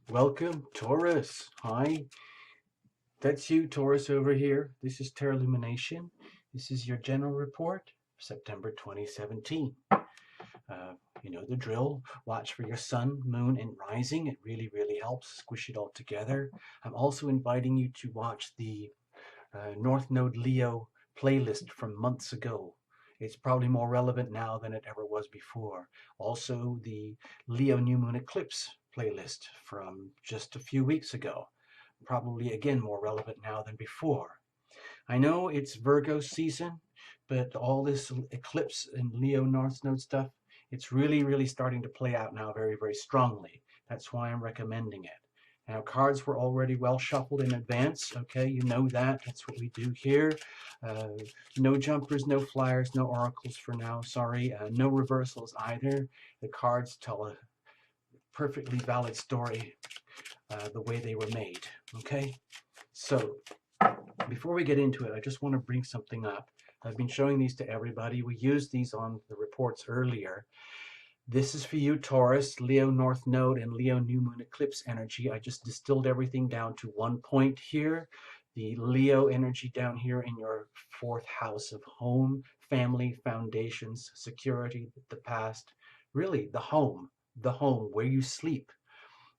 Welcome, Taurus. Hi, that's you, Taurus, over here. This is Lumination. This is your general report, September 2017. You know the drill. Watch for your sun, moon, and rising. It really, really helps squish it all together. I'm also inviting you to watch the North Node Leo playlist from months ago. It's probably more relevant now than it ever was before. Also, the Leo New Moon Eclipse playlist from just a few weeks ago. Probably again more relevant now than before. I know it's Virgo season, but all this eclipse and Leo North Node stuff, it's really, really starting to play out now very, very strongly. That's why I'm recommending it. Now, cards were already well shuffled in advance. Okay, you know that. That's what we do here. Uh, no jumpers, no flyers, no oracles for now. Sorry. No reversals either. The cards tell a perfectly valid story the way they were made. Okay, so before we get into it, I just want to bring something up. I've been showing these to everybody. We used these on the reports earlier. This is for you, Taurus, Leo North Node, and Leo New Moon Eclipse energy. I just distilled everything down to one point here. The Leo energy down here in your fourth house of home, family, foundations, security, the past, really the home where you sleep.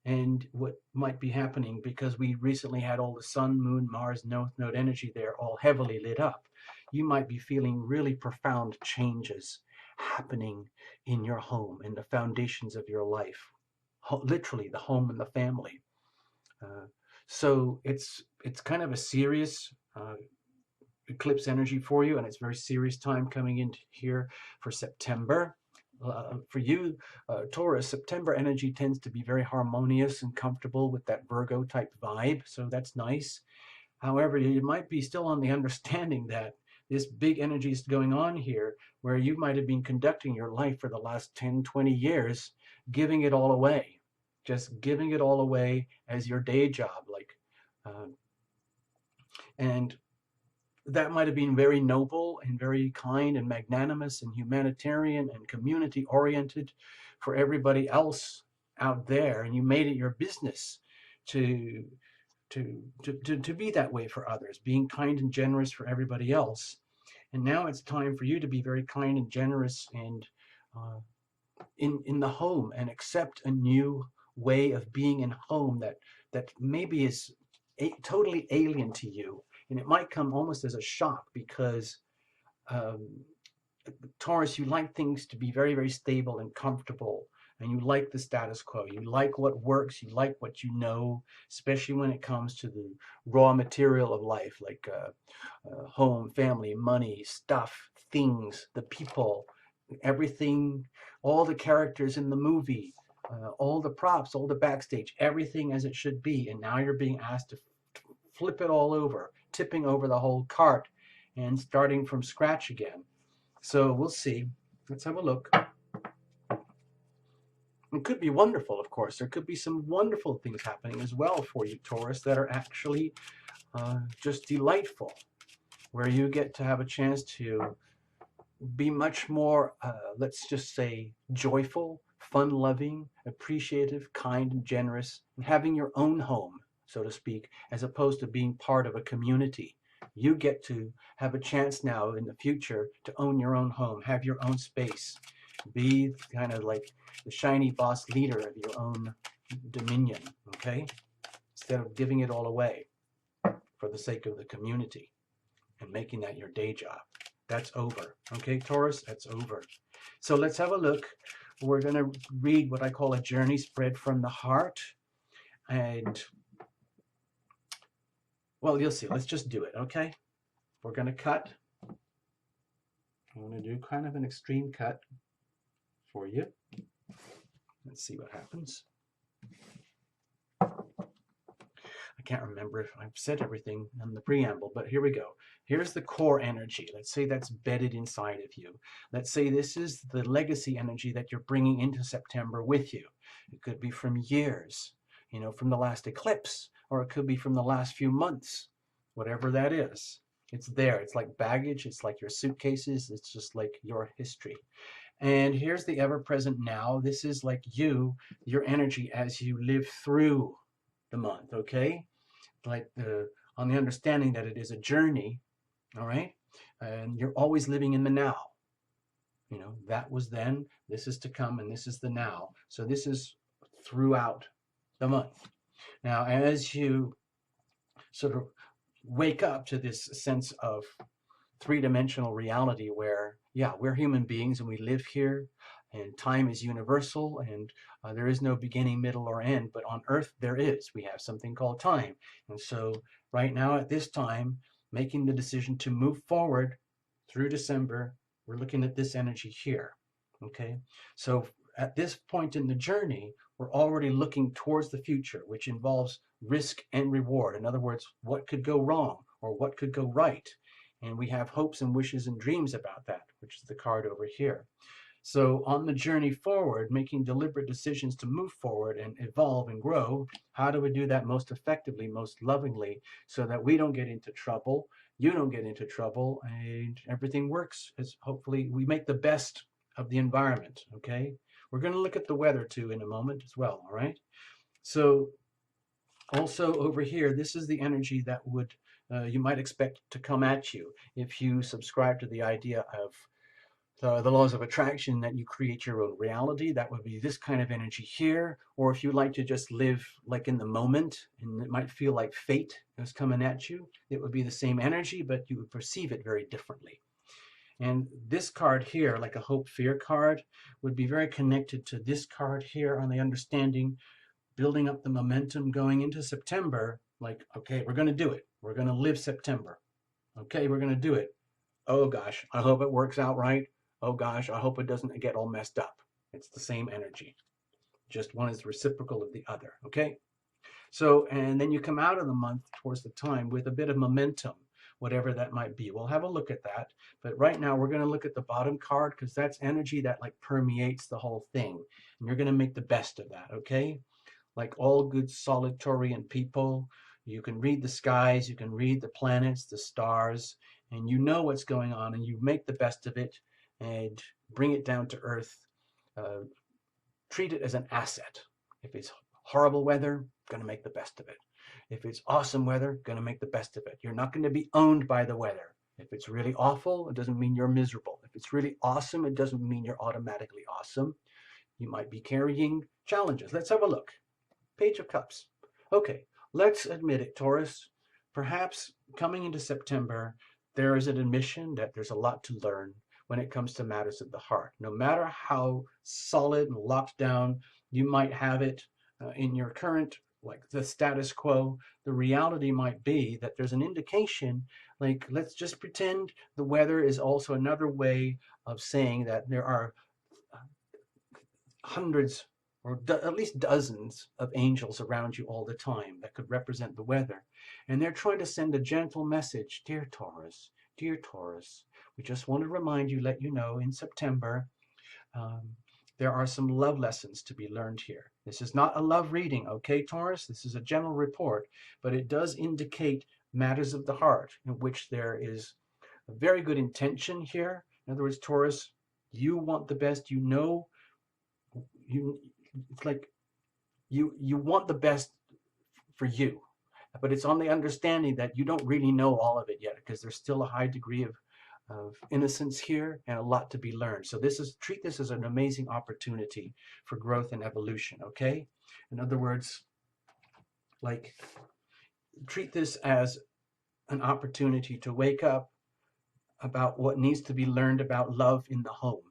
And what might be happening, because we recently had all the sun, moon, Mars, North Node energy there all heavily lit up, you might be feeling really profound changes happening in your home, in the foundations of your life, literally the home and the family. Uh, so it's kind of a serious eclipse energy for you, and it's very serious time coming in here for September. For you, Taurus, September energy tends to be very harmonious and comfortable with that Virgo type vibe, so that's nice. However, you might be still on the understanding that this big energy is going on here where you might have been conducting your life for the last 10, 20 years, giving it all away, just giving it all away as your day job. Uh, and that might have been very noble and very kind and magnanimous and humanitarian and community oriented for everybody else out there, and you made it your business to to be that way for others, being kind and generous for everybody else. And now it's time for you to be very kind and generous and uh, in the home, and accept a new way of being in home that maybe is totally alien to you, and it might come almost as a shock because um, Taurus, you like things to be very, very stable and comfortable, and you like the status quo. You like what works. You like what you know, especially when it comes to the raw material of life, like home, family, money, stuff, things, the people, everything, all the characters in the movie, all the props, all the backstage, everything as it should be. And now you're being asked to flip it all over, tipping over the whole cart and starting from scratch again. So we'll see. Let's have a look. It could be wonderful, of course. There could be some wonderful things happening as well for you, Taurus, that are actually just delightful, where you get to have a chance to be much more, let's just say, joyful, fun-loving, appreciative, kind, and generous, and having your own home, so to speak, as opposed to being part of a community. You get to have a chance now in the future to own your own home, have your own space, be kind of like the shiny boss leader of your own dominion, okay? Instead of giving it all away for the sake of the community and making that your day job. That's over. Okay, Taurus, that's over. So let's have a look. We're going to read what I call a journey spread from the heart. And, well, you'll see. Let's just do it, okay? We're going to cut. I'm going to do kind of an extreme cut for you. Let's see what happens. I can't remember if I've said everything in the preamble, but here we go. Here's the core energy. Let's say that's bedded inside of you. Let's say this is the legacy energy that you're bringing into September with you. It could be from years, you know, from the last eclipse, or it could be from the last few months, whatever that is. It's there. It's like baggage. It's like your suitcases. It's just like your history. And here's the ever-present now. This is like your energy as you live through the month, okay? Like on the understanding that it is a journey, all right? And you're always living in the now. You know, that was then, this is to come, and this is the now. So this is throughout the month. Now, as you sort of wake up to this sense of three-dimensional reality where, yeah, we're human beings and we live here, and time is universal, and there is no beginning, middle, or end, but on Earth there is. We have something called time. And so right now at this time, making the decision to move forward through December, we're looking at this energy here, okay? So at this point in the journey, we're already looking towards the future, which involves risk and reward. In other words, what could go wrong or what could go right? And we have hopes and wishes and dreams about that, which is the card over here. So on the journey forward, making deliberate decisions to move forward and evolve and grow, how do we do that most effectively, most lovingly, so that we don't get into trouble, you don't get into trouble, and everything works as hopefully we make the best of the environment, okay? We're going to look at the weather too in a moment as well, all right? So also over here, this is the energy that would you might expect to come at you if you subscribe to the idea of the laws of attraction, that you create your own reality. That would be this kind of energy here. Or if you like to just live like in the moment, and it might feel like fate is coming at you, it would be the same energy, but you would perceive it very differently. And this card here, like a hope fear card, would be very connected to this card here on the understanding, building up the momentum going into September. Like, okay, we're going to do it. We're going to live September. Okay, we're going to do it. Oh gosh, I hope it works out right. Oh gosh, I hope it doesn't get all messed up. It's the same energy. Just one is reciprocal of the other, okay? So, and then you come out of the month towards the time with a bit of momentum, whatever that might be. We'll have a look at that. But right now we're going to look at the bottom card because that's energy that like permeates the whole thing. And you're going to make the best of that, okay? Like all good solid Taurian people, you can read the skies, you can read the planets, the stars, and you know what's going on, and you make the best of it and bring it down to earth. Uh, Treat it as an asset. If it's horrible weather, going to make the best of it. If it's awesome weather, going to make the best of it. You're not going to be owned by the weather. If it's really awful, it doesn't mean you're miserable. If it's really awesome, it doesn't mean you're automatically awesome. You might be carrying challenges. Let's have a look. Page of Cups. Okay, let's admit it, Taurus. Perhaps coming into September, there is an admission that there's a lot to learn when it comes to matters of the heart. No matter how solid and locked down you might have it in your current, like the status quo, the reality might be that there's an indication, like let's just pretend the weather is also another way of saying that there are hundreds or at least dozens of angels around you all the time that could represent the weather. And they're trying to send a gentle message. Dear Taurus, we just want to remind you, let you know in September, um, there are some love lessons to be learned here. This is not a love reading, okay, Taurus? This is a general report, but it does indicate matters of the heart in which there is a very good intention here. In other words, Taurus, you want the best. You know, you it's like you want the best for you, but it's on the understanding that you don't really know all of it yet because there's still a high degree of innocence here and a lot to be learned. So treat this as an amazing opportunity for growth and evolution, okay? In other words, like treat this as an opportunity to wake up about what needs to be learned about love in the home,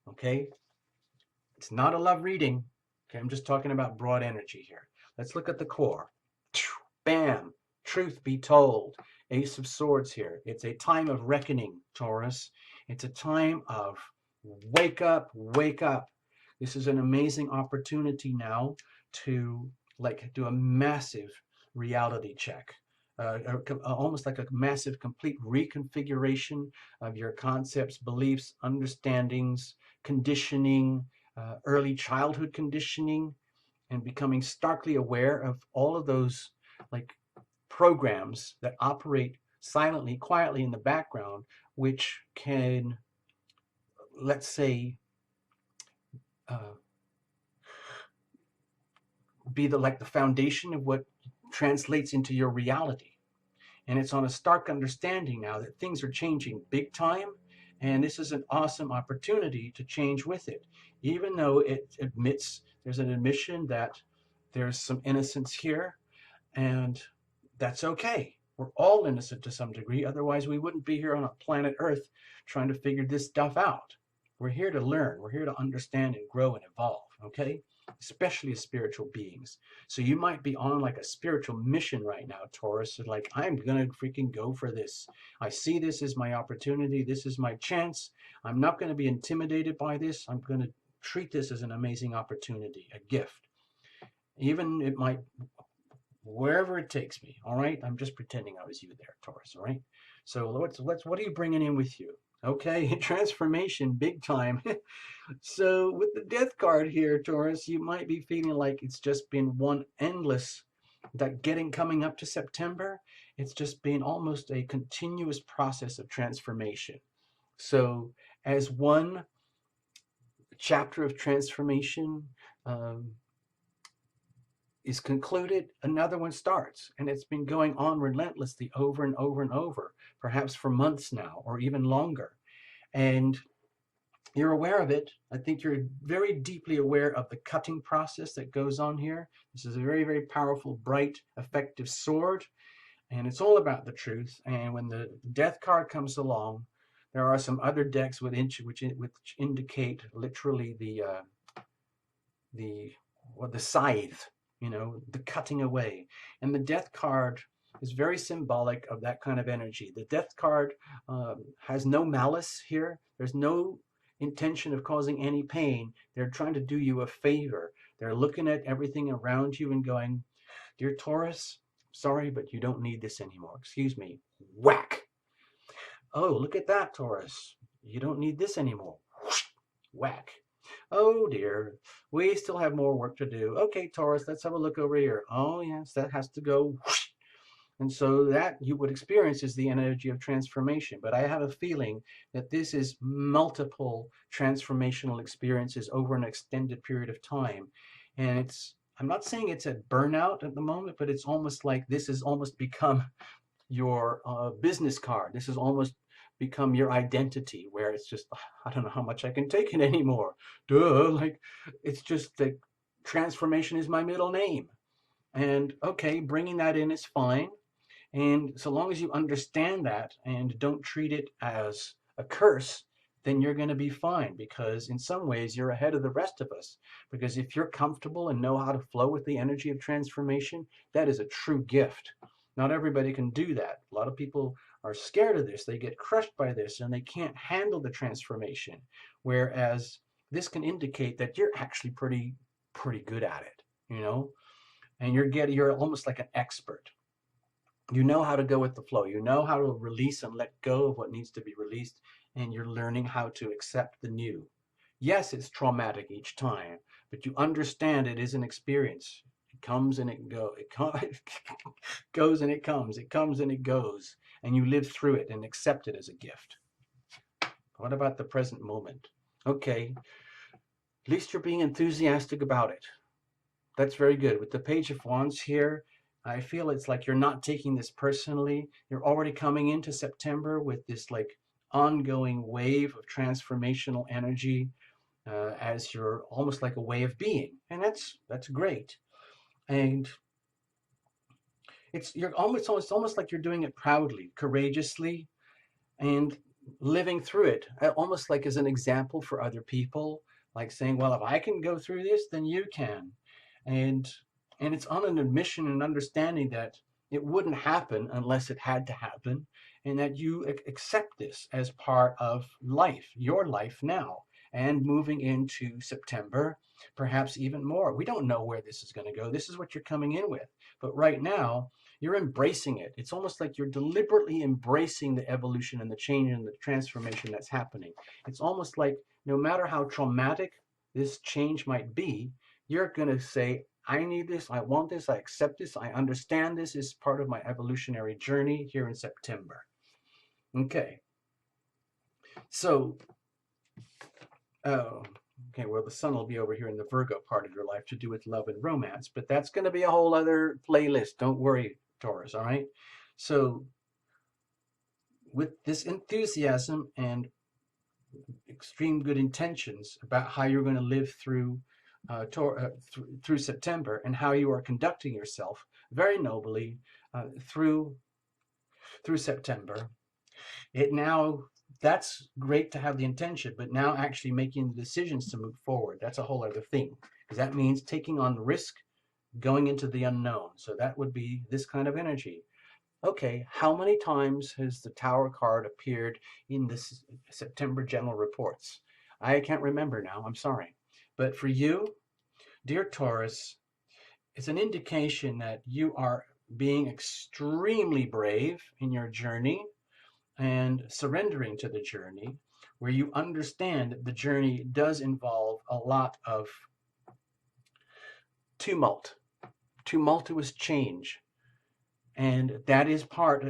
okay? It's not a love reading. Okay, I'm just talking about broad energy here. Let's look at the core. Bam! Truth be told. Ace of Swords here. It's a time of reckoning, Taurus. It's a time of wake up, wake up. This is an amazing opportunity now to like do a massive reality check. Almost like a massive complete reconfiguration of your concepts, beliefs, understandings, conditioning, early childhood conditioning, and becoming starkly aware of all of those like programs that operate silently, quietly in the background, which can, let's say, uh, be like the foundation of what translates into your reality. And it's on a stark understanding now that things are changing big time, and this is an awesome opportunity to change with it, even though it admits, there's an admission that there's some innocence here, and that's okay. We're all innocent to some degree, otherwise we wouldn't be here on a planet Earth trying to figure this stuff out. We're here to learn, we're here to understand and grow and evolve, okay? Especially as spiritual beings. So you might be on like a spiritual mission right now, Taurus. Like, I'm gonna freaking go for this. I see this as my opportunity. This is my chance. I'm not gonna be intimidated by this. I'm gonna treat this as an amazing opportunity, a gift. Even it might, wherever it takes me. All right. I'm just pretending I was you there, Taurus. All right. So what are you bringing in with you? Okay. Transformation, big time. So with the death card here, Taurus, you might be feeling like it's just been one endless, that coming up to September, it's just been almost a continuous process of transformation. So as one chapter of transformation is concluded, another one starts. And it's been going on relentlessly over and over and over, perhaps for months now, or even longer. And you're aware of it. I think you're very deeply aware of the cutting process that goes on here. This is a very, very powerful, bright, effective sword. And it's all about the truth. And when the death card comes along, there are some other decks which indicate literally the scythe, the cutting away. And the death card is very symbolic of that kind of energy. The death card has no malice here. There's no intention of causing any pain. They're trying to do you a favor. They're looking at everything around you and going, dear Taurus, sorry, but you don't need this anymore. Excuse me. Whack. Oh, look at that, Taurus. You don't need this anymore. Whack. Oh dear, we still have more work to do. Okay, Taurus, let's have a look over here. Oh yes, that has to go. And so that you would experience is the energy of transformation. But I have a feeling that this is multiple transformational experiences over an extended period of time. And I'm not saying it's at burnout at the moment, but it's almost like this has almost become your business card. This has almost become your identity, where it's just, I don't know how much I can take it anymore. Duh, like, it's just that transformation is my middle name. And okay, bringing that in is fine. And so long as you understand that and don't treat it as a curse, then you're going to be fine, because in some ways you're ahead of the rest of us. Because if you're comfortable and know how to flow with the energy of transformation, that is a true gift. Not everybody can do that. A lot of people are scared of this. They get crushed by this and they can't handle the transformation. Whereas this can indicate that you're actually pretty good at it, and you're almost like an expert. You know how to go with the flow. You know how to release and let go of what needs to be released, and you're learning how to accept the new. Yes, it's traumatic each time, but you understand it is an experience. It comes and it goes. It goes and it comes. It comes and it goes, and you live through it and accept it as a gift. What about the present moment? Okay, at least you're being enthusiastic about it. That's very good. With the Page of Wands here, I feel it's like you're not taking this personally. You're already coming into September with this like ongoing wave of transformational energy, as you're almost like a way of being, and that's great. And it's almost like you're doing it proudly, courageously, and living through it, almost like as an example for other people, like saying, well, if I can go through this, then you can. And it's on an admission and understanding that it wouldn't happen unless it had to happen, and that you accept this as part of life, your life now, and moving into September, perhaps even more. We don't know where this is going to go. This is what you're coming in with. But right now, you're embracing it. It's almost like you're deliberately embracing the evolution and the change and the transformation that's happening. It's almost like no matter how traumatic this change might be, you're going to say, I need this, I want this, I accept this, I understand this is part of my evolutionary journey here in September. Okay. So, Okay, well, the sun will be over here in the Virgo part of your life to do with love and romance, but that's going to be a whole other playlist. Don't worry, Taurus, all right? So, with this enthusiasm and extreme good intentions about how you're going to live through through September and how you are conducting yourself very nobly through September. It now that's great to have the intention, but now actually making the decisions to move forward, that's a whole other thing, because that means taking on risk, going into the unknown. So that would be this kind of energy. Okay, how many times has the Tower card appeared in this September general reports? I can't remember now, I'm sorry. But for you, dear Taurus, it's an indication that you are being extremely brave in your journey and surrendering to the journey, where you understand the journey does involve a lot of tumultuous change, and that is part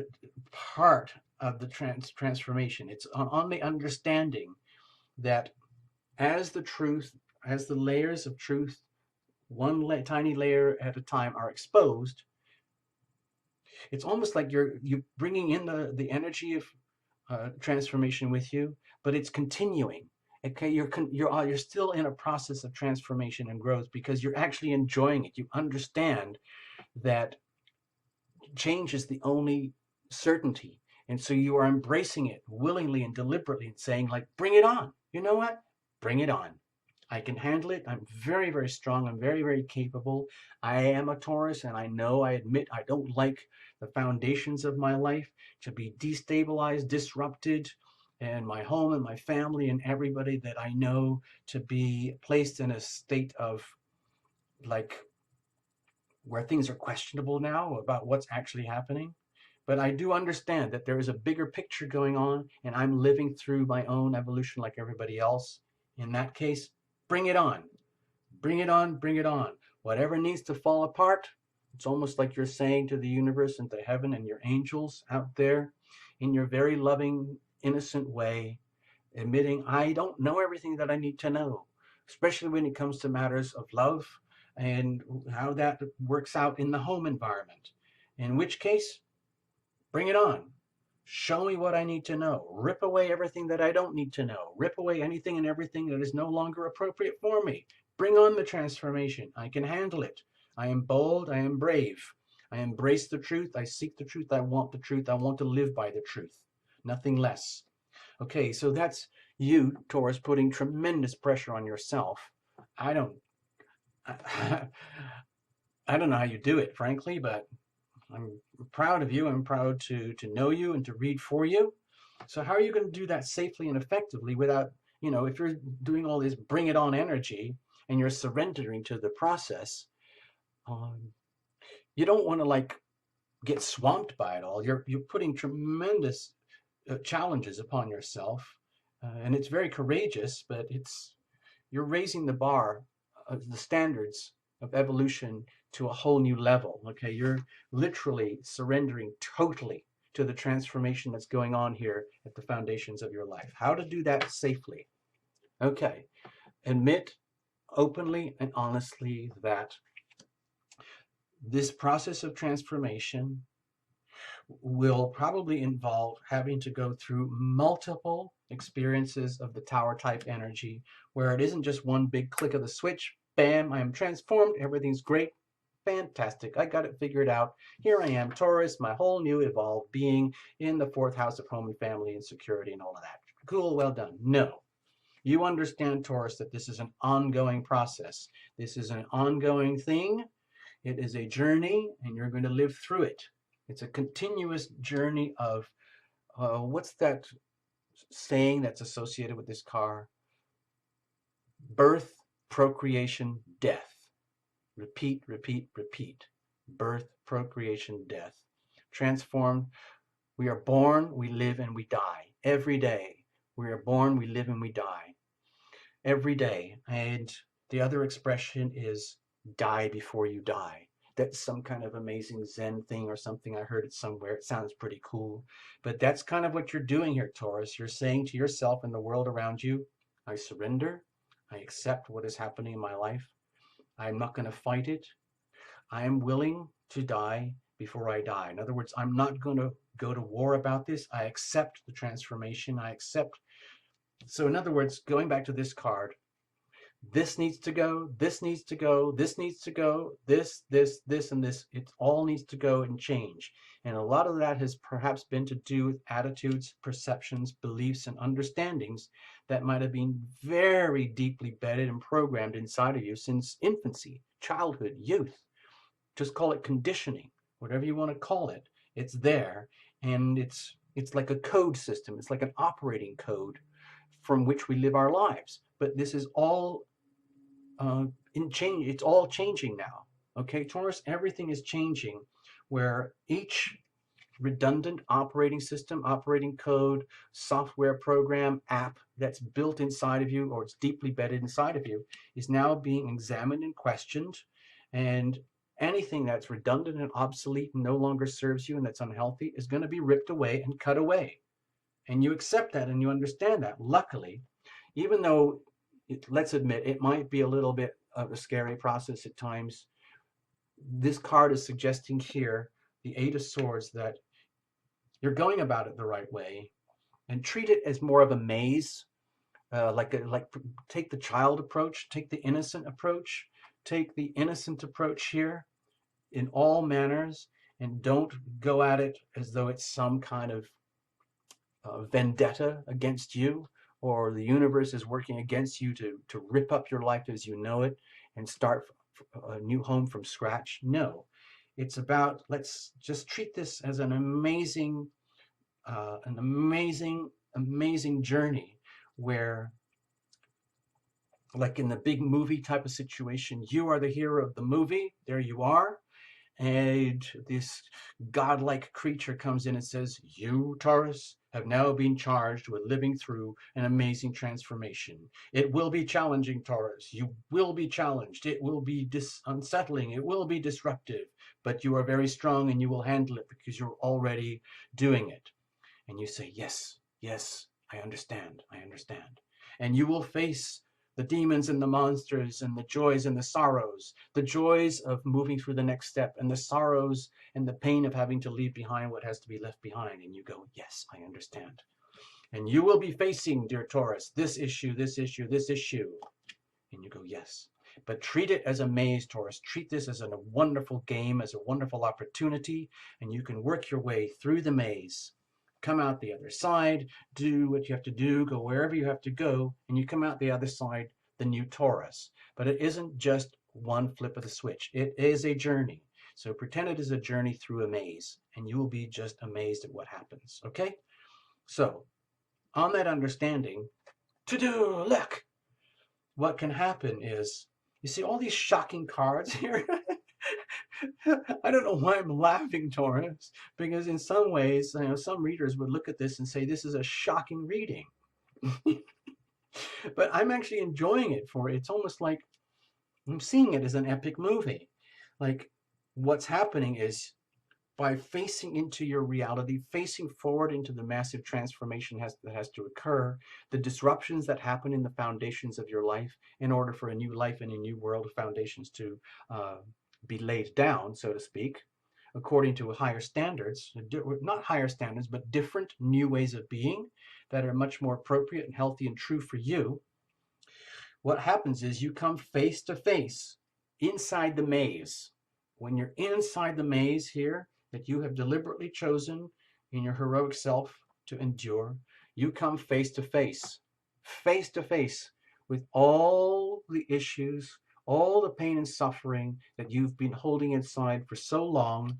of the transformation. It's on the understanding that as the truth, as the layers of truth, tiny layer at a time, are exposed, it's almost like you bringing in the energy of transformation with you, but it's continuing. Okay, you're still in a process of transformation and growth because you're actually enjoying it. You understand that change is the only certainty, and so you are embracing it willingly and deliberately and saying, like, bring it on. You know what? Bring it on. I can handle it. I'm very, very strong. I'm very, very capable. I am a Taurus, and I admit I don't like the foundations of my life to be destabilized, disrupted, and my home and my family and everybody that I know to be placed in a state of, like, where things are questionable now about what's actually happening. But I do understand that there is a bigger picture going on, and I'm living through my own evolution like everybody else. In that case, bring it on. Bring it on, bring it on. Whatever needs to fall apart, it's almost like you're saying to the universe and to heaven and your angels out there in your very loving, innocent way, admitting, I don't know everything that I need to know, especially when it comes to matters of love and how that works out in the home environment. In which case, bring it on. Show me what I need to know. Rip away everything that I don't need to know. Rip away anything and everything that is no longer appropriate for me. Bring on the transformation. I can handle it. I am bold. I am brave. I embrace the truth. I seek the truth. I want the truth. I want to live by the truth. Nothing less. Okay, so that's you, Taurus, putting tremendous pressure on yourself. I don't, I, I don't know how you do it, frankly, but I'm proud of you. I'm proud to know you and to read for you. So how are you going to do that safely and effectively without, if you're doing all this bring it on energy and you're surrendering to the process, um, you don't want to, like, get swamped by it all. You're putting tremendous challenges upon yourself, and it's very courageous, but you're raising the bar, the standards of evolution to a whole new level. Okay, you're literally surrendering totally to the transformation that's going on here at the foundations of your life. How to do that safely? Okay, admit openly and honestly that this process of transformation will probably involve having to go through multiple experiences of the tower type energy, where it isn't just one big click of the switch, bam, I am transformed, everything's great, fantastic, I got it figured out. Here I am, Taurus, my whole new evolved being in the fourth house of home and family and security and all of that. Cool, well done. No. You understand, Taurus, that this is an ongoing process. This is an ongoing thing. It is a journey, and you're going to live through it. It's a continuous journey of, what's that saying that's associated with this car? Birth, procreation, death. Repeat, repeat, repeat. Birth, procreation, death. Transformed. We are born, we live, and we die. Every day. We are born, we live, and we die. Every day. And the other expression is die before you die. That's some kind of amazing Zen thing or something. I heard it somewhere. It sounds pretty cool. But that's kind of what you're doing here, Taurus. You're saying to yourself and the world around you, I surrender, I accept what is happening in my life. I'm not going to fight it. I am willing to die before I die. In other words, I'm not going to go to war about this. I accept the transformation. I accept. So, in other words, going back to this card, this needs to go, this needs to go, this needs to go, this, and this. It all needs to go and change. And a lot of that has perhaps been to do with attitudes, perceptions, beliefs, and understandings that might have been very deeply bedded and programmed inside of you since infancy, childhood, youth. Just call it conditioning, whatever you want to call it. It's there, and it's like a code system. It's like an operating code from which we live our lives. But this is all in change. It's all changing now. Okay, Taurus, everything is changing, where each redundant operating system, operating code, software program, app that's built inside of you or it's deeply bedded inside of you is now being examined and questioned. And anything that's redundant and obsolete and no longer serves you and that's unhealthy is going to be ripped away and cut away. And you accept that and you understand that. Luckily, even though let's admit it might be a little bit of a scary process at times, this card is suggesting here, the Eight of Swords, that you're going about it the right way, and treat it as more of a maze, like take the child approach, take the innocent approach, take the innocent approach here in all manners, and don't go at it as though it's some kind of vendetta against you, or the universe is working against you to rip up your life as you know it and start a new home from scratch. No, it's about, let's just treat this as an amazing, amazing journey where, like in the big movie type of situation, you are the hero of the movie. There you are. And this godlike creature comes in and says, you, Taurus, have now been charged with living through an amazing transformation. It will be challenging, Taurus. You will be challenged. It will be unsettling. It will be disruptive. But you are very strong and you will handle it because you're already doing it. And you say, yes, yes, I understand. I understand. And you will face the demons and the monsters and the joys and the sorrows, the joys of moving through the next step and the sorrows and the pain of having to leave behind what has to be left behind. And you go, yes, I understand. And you will be facing, dear Taurus, this issue, this issue, this issue. And you go, yes. But treat it as a maze, Taurus. Treat this as a wonderful game, as a wonderful opportunity, and you can work your way through the maze. Come out the other side, do what you have to do, go wherever you have to go, and you come out the other side, the new Taurus. But it isn't just one flip of the switch. It is a journey. So pretend it is a journey through a maze, and you will be just amazed at what happens, okay? So, on that understanding, to-do, look, what can happen is, you see all these shocking cards here? I don't know why I'm laughing, Taurus, because in some ways, some readers would look at this and say, this is a shocking reading. But I'm actually enjoying it for it. It's almost like I'm seeing it as an epic movie. Like, what's happening is, by facing into your reality, facing forward into the massive transformation that has to occur, the disruptions that happen in the foundations of your life in order for a new life and a new world of foundations to be laid down, so to speak, according to higher standards, not higher standards, but different new ways of being that are much more appropriate and healthy and true for you. What happens is you come face to face inside the maze. When you're inside the maze here that you have deliberately chosen in your heroic self to endure, you come face to face with all the issues, all the pain and suffering that you've been holding inside for so long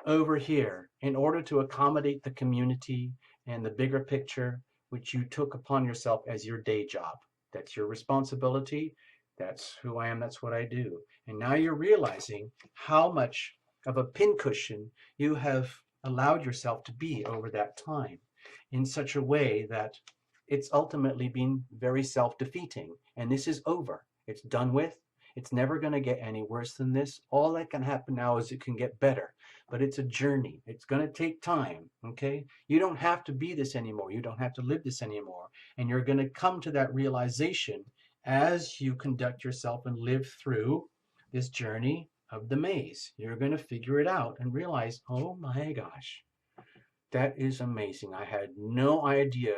over here in order to accommodate the community and the bigger picture which you took upon yourself as your day job. That's your responsibility. That's who I am. That's what I do. And now you're realizing how much of a pincushion you have allowed yourself to be over that time in such a way that it's ultimately been very self-defeating. And this is over. It's done with. It's never going to get any worse than this. All that can happen now is it can get better, but it's a journey. It's going to take time, okay? You don't have to be this anymore. You don't have to live this anymore. And you're going to come to that realization as you conduct yourself and live through this journey of the maze. You're going to figure it out and realize, oh my gosh, that is amazing. I had no idea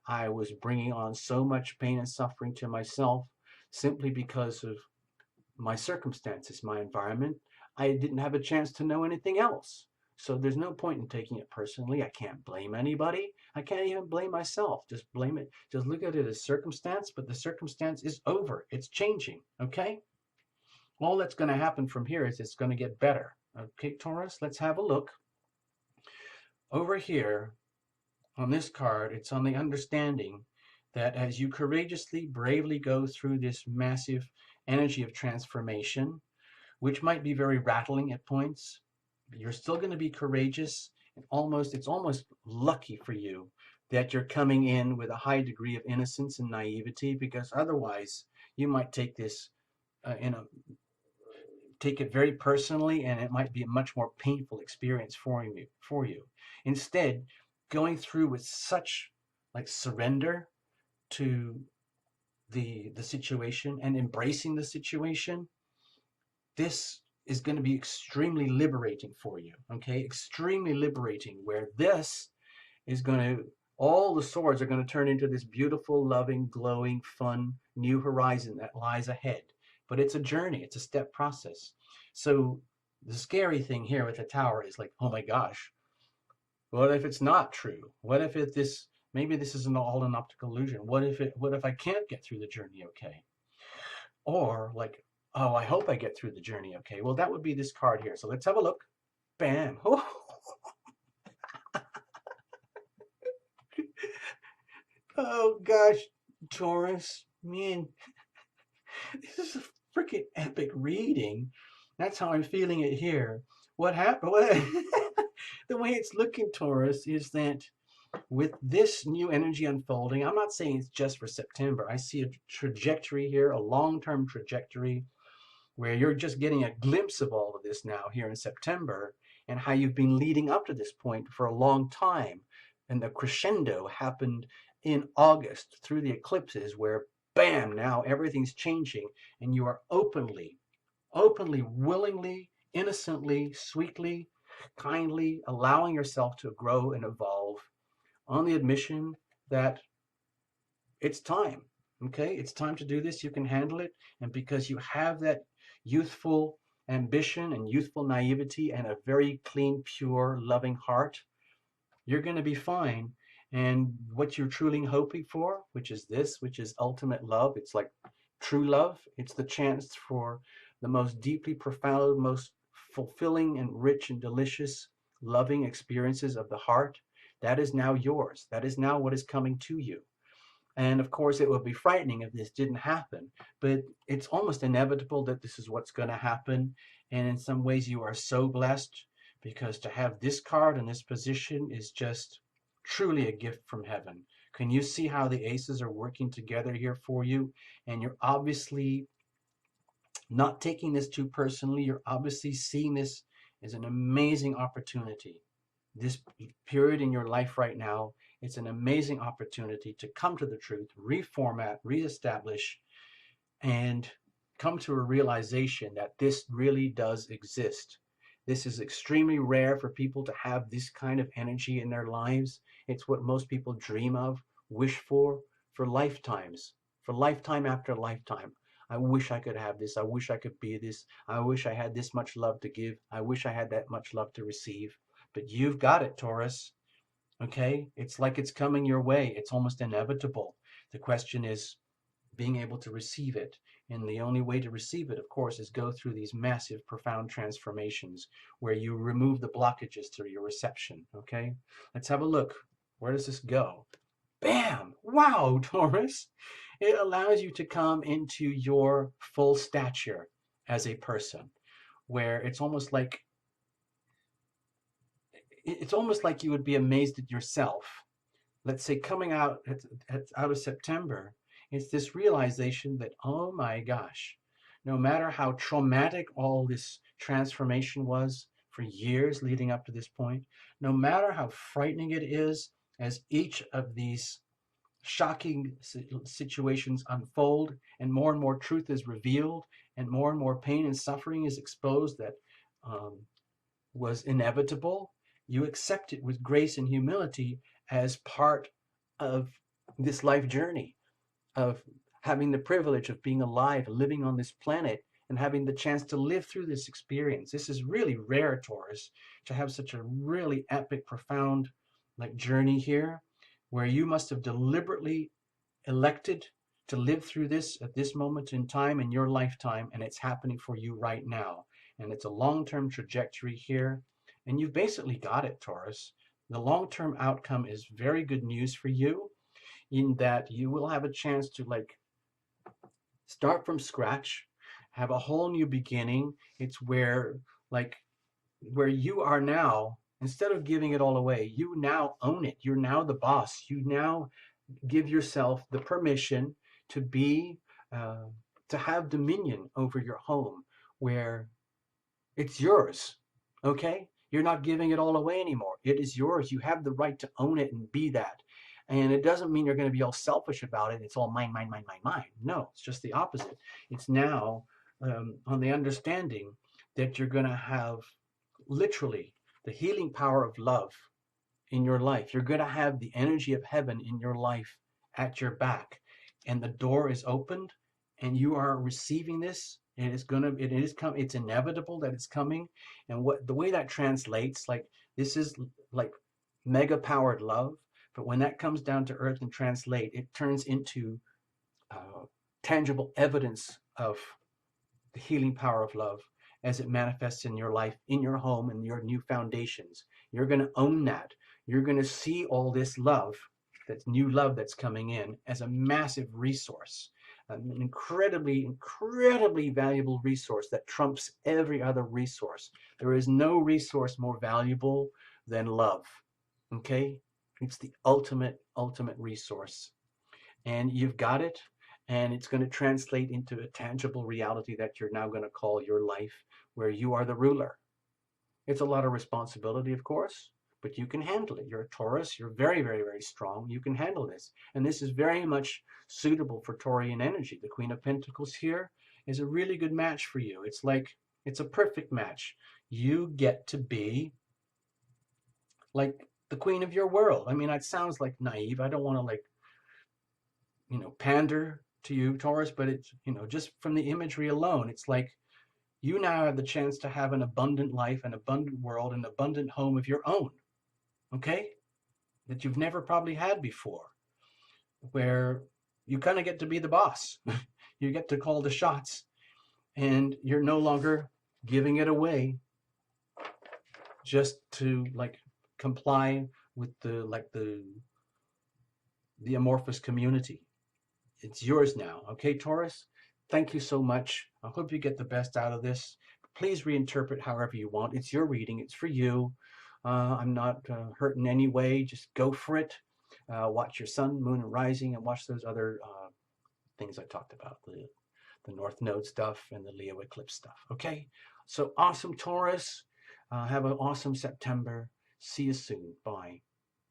I was bringing on so much pain and suffering to myself simply because of my circumstances, my environment. I didn't have a chance to know anything else. So there's no point in taking it personally. I can't blame anybody. I can't even blame myself. Just blame it. Just look at it as circumstance, but the circumstance is over. It's changing, okay? All that's going to happen from here is it's going to get better. Okay, Taurus, let's have a look. Over here on this card, it's on the understanding that as you courageously, bravely go through this massive energy of transformation, which might be very rattling at points, you're still going to be courageous. And it's almost lucky for you that you're coming in with a high degree of innocence and naivety, because otherwise you might take this take it very personally, and it might be a much more painful experience for you. Instead, going through with such like surrender to the situation and embracing the situation, this is going to be extremely liberating for you, okay? Extremely liberating, where this is going to, all the swords are going to turn into this beautiful, loving, glowing, fun, new horizon that lies ahead. But it's a journey, it's a step process. So the scary thing here with the tower is like, oh my gosh, what if it's not true? What if maybe this isn't all an optical illusion? What if I can't get through the journey okay? Or like, oh, I hope I get through the journey okay. Well, that would be this card here. So let's have a look. Bam. Oh gosh, Taurus, man, this is a freaking epic reading. That's how I'm feeling it here. What happened? The way it's looking, Taurus, is that with this new energy unfolding, I'm not saying it's just for September. I see a trajectory here, a long-term trajectory, where you're just getting a glimpse of all of this now here in September, and how you've been leading up to this point for a long time. And the crescendo happened in August through the eclipses, where bam, now everything's changing, and you are openly, willingly, innocently, sweetly, kindly allowing yourself to grow and evolve on the admission that it's time. Okay, it's time to do this. You can handle it. And because you have that youthful ambition and youthful naivety and a very clean, pure, loving heart, you're going to be fine. And what you're truly hoping for, which is ultimate love, it's like true love. It's the chance for the most deeply profound, most fulfilling and rich and delicious loving experiences of the heart. That is now yours. That is now what is coming to you. And of course, it would be frightening if this didn't happen, but it's almost inevitable that this is what's going to happen. And in some ways, you are so blessed, because to have this card in this position is just truly a gift from heaven. Can you see how the aces are working together here for you? And you're obviously not taking this too personally. You're obviously seeing this as an amazing opportunity. This period in your life right now, it's an amazing opportunity to come to the truth, reformat, reestablish, and come to a realization that this really does exist. This is extremely rare for people to have this kind of energy in their lives. It's what most people dream of, wish for lifetimes, for lifetime after lifetime. I wish I could have this. I wish I could be this. I wish I had this much love to give. I wish I had that much love to receive. But you've got it, Taurus. Okay? It's like it's coming your way. It's almost inevitable. The question is being able to receive it. And the only way to receive it, of course, is go through these massive, profound transformations where you remove the blockages to your reception. Okay? Let's have a look. Where does this go? Bam! Wow, Taurus! It allows you to come into your full stature as a person, where it's almost like you would be amazed at yourself. Let's say coming out of September, it's this realization that, oh my gosh, no matter how traumatic all this transformation was for years leading up to this point, no matter how frightening it is as each of these shocking situations unfold and more truth is revealed and more pain and suffering is exposed that um, was inevitable, you accept it with grace and humility as part of this life journey of having the privilege of being alive, living on this planet, and having the chance to live through this experience. This is really rare, Taurus, to have such a really epic, profound like journey here, where you must have deliberately elected to live through this at this moment in time in your lifetime, and it's happening for you right now. And it's a long-term trajectory here, and you've basically got it, Taurus. The long-term outcome is very good news for you in that you will have a chance to like start from scratch, have a whole new beginning. It's like where you are now, instead of giving it all away, you now own it. You're now the boss. You now give yourself the permission to be uh, to have dominion over your home where it's yours. Okay, you're not giving it all away anymore. It is yours. You have the right to own it and be that. And it doesn't mean you're going to be all selfish about it. It's all mine, mine, mine, mine, mine. No, it's just the opposite. It's now on the understanding that you're going to have literally the healing power of love in your life. You're going to have the energy of heaven in your life at your back. And the door is opened and you are receiving this. And it's inevitable that it's coming. And the way that translates, like this is like mega powered love. But when that comes down to earth and translate, it turns into tangible evidence of the healing power of love as it manifests in your life, in your home, and your new foundations. You're going to own that. You're going to see all this love, that new love that's coming in, as a massive resource, an incredibly valuable resource that trumps every other resource. There is no resource more valuable than love. Okay? It's the ultimate resource. And you've got it, and it's going to translate into a tangible reality that you're now going to call your life, where you are the ruler. It's a lot of responsibility, of course, but you can handle it. You're a Taurus. You're very strong. You can handle this. And this is very much suitable for Taurian energy. The Queen of Pentacles here is a really good match for you. It's a perfect match. You get to be like the queen of your world. I mean, it sounds like naive. I don't want to pander to you, Taurus, but it's, just from the imagery alone, it's like you now have the chance to have an abundant life, an abundant world, an abundant home of your own, okay? That you've never probably had before, where you kind of get to be the boss. You get to call the shots, and you're no longer giving it away just to comply with the amorphous community. It's yours now. Okay, Taurus? Thank you so much. I hope you get the best out of this. Please reinterpret however you want. It's your reading. It's for you. I'm not hurt in any way. Just go for it. Watch your sun, moon, and rising, and watch those other things I talked about, the North Node stuff and the Leo eclipse stuff. Okay? So awesome, Taurus. Have an awesome September. See you soon. Bye.